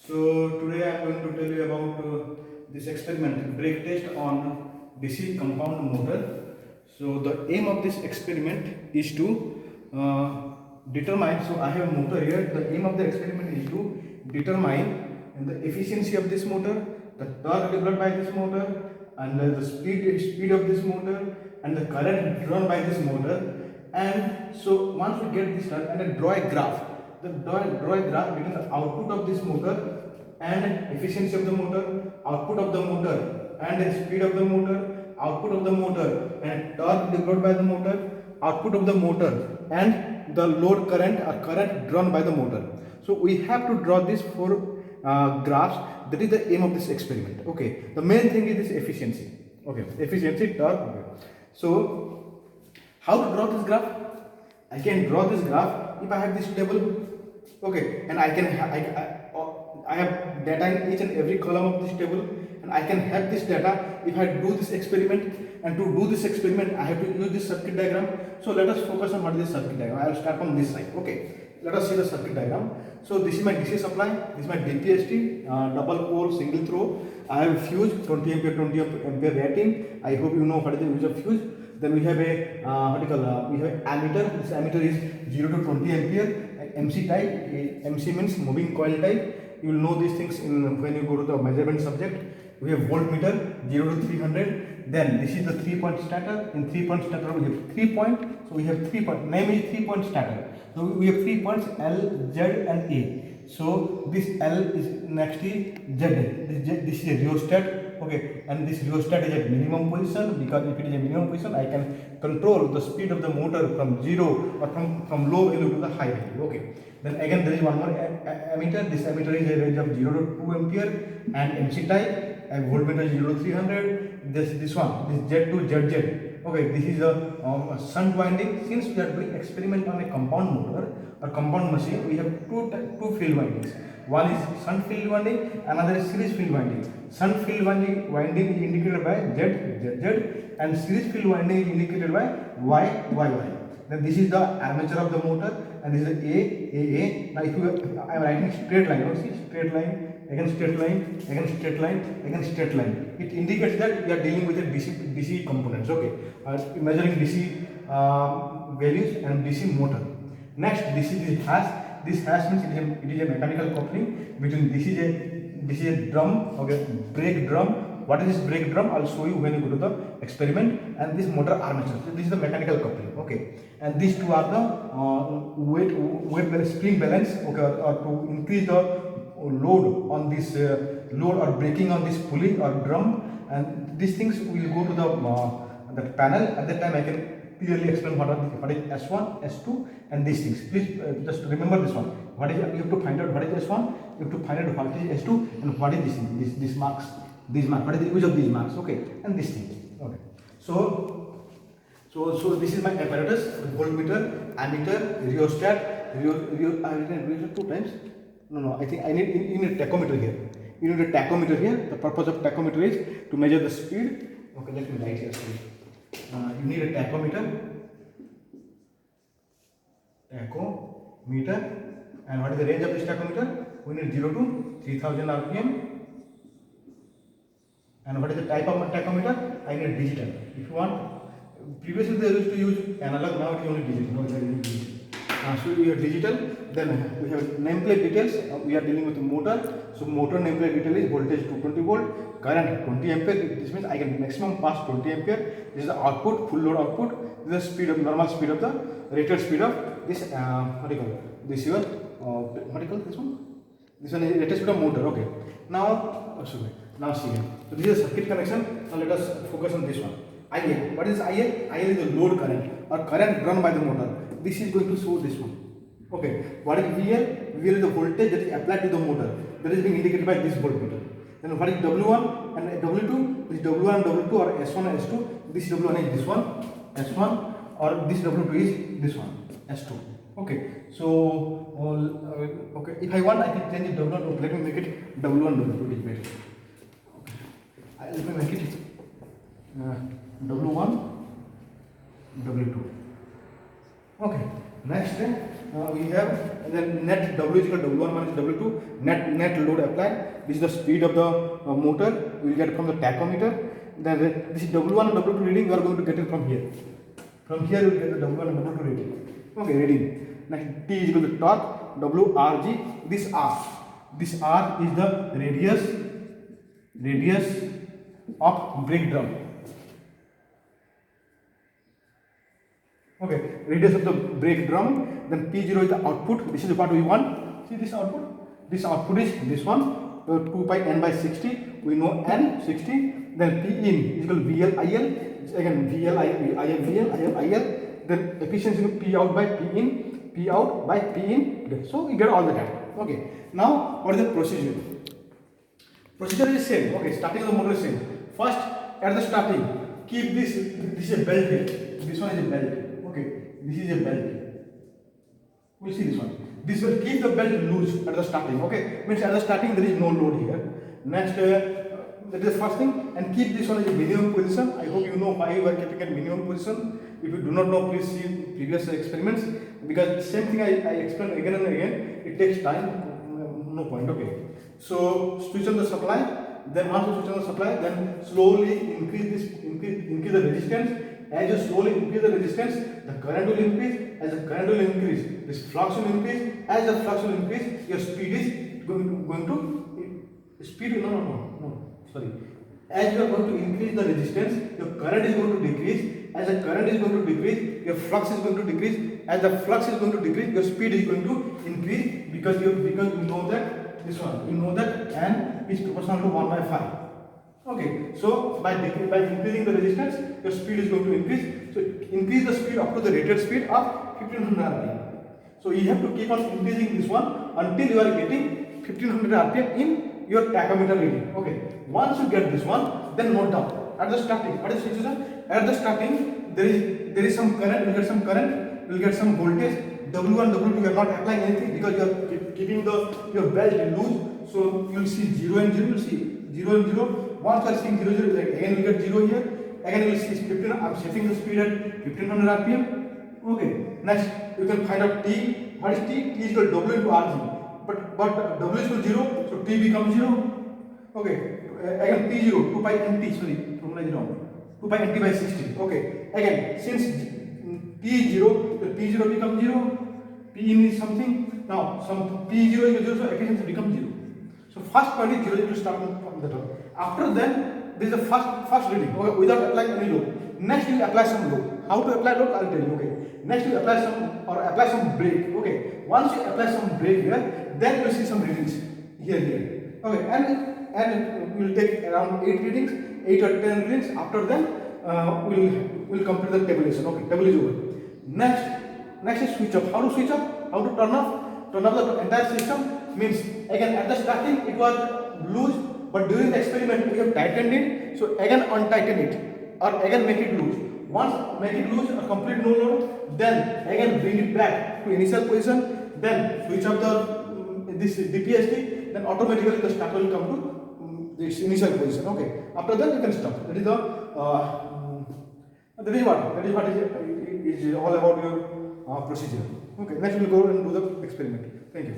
So today I am going to tell you about this experiment, brake test on DC compound motor. So the aim of this experiment is to determine, so I have a motor here, the aim of the experiment is to determine the efficiency of this motor, the torque developed by this motor, and the speed of this motor, and the current drawn by this motor. And so once we get this done, and then draw a graph, draw a graph between the output of this motor and efficiency of the motor, output of the motor and speed of the motor, output of the motor and torque developed by the motor, output of the motor and the load current or current drawn by the motor. So we have to draw these four graphs. That is the aim of this experiment. Okay, the main thing is this efficiency. Okay, efficiency, torque. Okay. So how to draw this graph? I can draw this graph if I have this table. Okay, and I have data in each and every column of this table, and I can have this data if I do this experiment. And to do this experiment, I have to use this circuit diagram. So let us focus on what is this circuit diagram. I will start from this side. Okay, let us see the circuit diagram. So this is my DC supply, this is my DPST, double pole, single throw. I have a fuse, 20 ampere rating. I hope you know what is the use of fuse. Then we have a we have ammeter. This ammeter is 0 to 20 ampere. MC type. MC means moving coil type. You will know these things when you go to the measurement subject. We have voltmeter 0 to 300. Then this is the 3-point stator. In 3-point stator we have 3 points. So we have 3 points. Name is 3-point stator. So we have 3 points L, Z and A. So this L is next is Z. This is a rheostat. Okay, and this rheostat is at minimum position, because if it is a minimum position, I can control the speed of the motor from 0 or from low value to the high value. Okay. Then again there is one more ammeter. This ammeter is a range of 0 to 2 ampere and MC type, and voltmeter 0 to 300. This one, this Z to ZZ. Okay, this is a shunt winding. Since we are doing experiment on a compound motor or compound machine, we have two field windings. One is shunt field winding, another is series field winding. Shunt field winding is indicated by Z, and series field winding is indicated by Y. Then this is the armature of the motor, and this is the A. Now if I am writing straight line, see straight line, again straight line, again straight line, again straight line. It indicates that we are dealing with a DC components. Okay, measuring DC values and DC motor. Next, this is the hash. This hash means it is a mechanical coupling between this is a drum. Okay, brake drum. What is this brake drum? I'll show you when you go to the experiment. And this motor armature. So this is the mechanical coupling. Okay, and these two are the weight spring balance. Okay, or to increase the load on this load or braking on this pulley or drum. And these things will go to the panel. At that time, I can clearly explain what is S1, S2, and these things. Please just remember this one. What is, you have to find out what is S1, you have to find out what is S2, and what is this marks. These marks. What is the use of these marks? Okay, and this thing. Okay. So this is my apparatus: voltmeter, ammeter, rheostat. I written rheostat 2 times. No. I think I need a tachometer here. You need a tachometer here. The purpose of tachometer is to measure the speed. Okay, let me write here. You need a tachometer, and what is the range of this tachometer? We need 0 to 3000 RPM. And what is the type of tachometer? I need digital. If you want, previously they used to use analog, now it is only digital. No, there is digital. So we have digital. Then we have nameplate details. We are dealing with the motor. So motor nameplate detail is voltage 220 volt, current 20 ampere. This means I can maximum pass 20 ampere. This is the output, full load output. This is the speed of normal speed of the rated speed of this. What do you call it? This your what do you call this one? This one is rated speed of motor. Okay. Now now see here. So this is a circuit connection. Now let us focus on this one. IL. What is IL? IL is the load current or current run by the motor. This is going to show this one. Okay. What is VL? VL is the voltage that is applied to the motor. That is being indicated by this voltmeter. Then what is W1 and W2? This W1 and W2 or S1 and S2. This W1 is this one, S1, or this W2 is this one, S2. Okay. So okay. If I want, I can change it W1. Let me make it W1 W2. It is better. Okay. Let me make it W1 W2. Okay. Next, we have then net W is equal to W1 minus W2, net load applied. This is the speed of the motor we will get from the tachometer. Then this is W1 and W2 reading, we are going to get it from here. From here we will get the W1 and W2 reading. Okay, reading. Next, T is equal to torque, WRG. This R is the radius of brake drum. Okay, radius of the brake drum. Then P0 is the output. This is the part we want. See this output. This output is this one. 2 pi n by 60. We know n 60. Then P in is equal to VL IL. Again VL IL. Then efficiency is P out by P in. P out by P in. Okay. So we get all the data. Okay. Now what is the procedure? Procedure is same. Okay. Starting of the motor is same. First, at the starting, keep this. This is a belt here. This one is a belt. Okay. This is a belt. We'll see this one. This will keep the belt loose at the starting. Okay. Means at the starting there is no load here. Next, that is the first thing. And keep this one as a minimum position. I hope you know why you are keeping at minimum position. If you do not know, please see previous experiments. Because same thing I explain again and again. It takes time. No point. Okay. So switch on the supply. Then once you switch on the supply, then slowly increase the resistance. As you slowly increase the resistance, the current will increase. As the current will increase, this flux will increase. As the flux will increase, your speed is going to speed. No. Sorry. As you are going to increase the resistance, your current is going to decrease. As the current is going to decrease, your flux is going to decrease. As the flux is going to decrease, your speed is going to increase because you know that this one. You know that n is proportional to 1 by 5. Okay, so by increasing the resistance, your speed is going to increase. So increase the speed up to the rated speed of 1500 rpm. So you have to keep on increasing this one until you are getting 1500 rpm in your tachometer reading. Okay, once you get this one, then note down at the starting. What is the situation? At the starting, there is some current. You get some current. You will get some voltage. W1, W2, you are not applying anything because you are keeping your belt loose. So you will see 0 and 0. You will see 0 and 0. Once you are seeing 0, 0, again you get 0 here. Again you will see 15. I am setting the speed at 1500 rpm. Okay. Next you can find out T. What is T? T is equal to W into RG. But W is equal to 0, so T becomes 0. Okay. Again T0, 2 pi nt. Sorry, formula is wrong. 2 pi nt by 60. Okay. Again since T0, the T0 becomes 0. P in is something. Now some P0 is 0, so efficiency becomes 0. So first point is 0 to start from the top. After then, this is the first reading. Okay, without applying any load. Next you apply some load. How to apply load? I'll tell you. Okay. Next you apply some brake. Okay. Once you apply some brake here, then you see some readings here. Okay. And we will take around 8 readings, 8 or 10 readings. After then, we'll complete the tabulation. Okay. Table is over. Next is switch off. How to switch off? How to turn off? Turn off the entire system. Means again at the starting it was loose, but during the experiment we have tightened it. So again untighten it or again make it loose. Once make it loose or complete no load, then again bring it back to initial position. Then switch off this DPST. Then automatically the starter will come to this initial position. Okay. After that you can stop. That is what is all about your procedure. Okay. Next we will go and do the experiment. Thank you.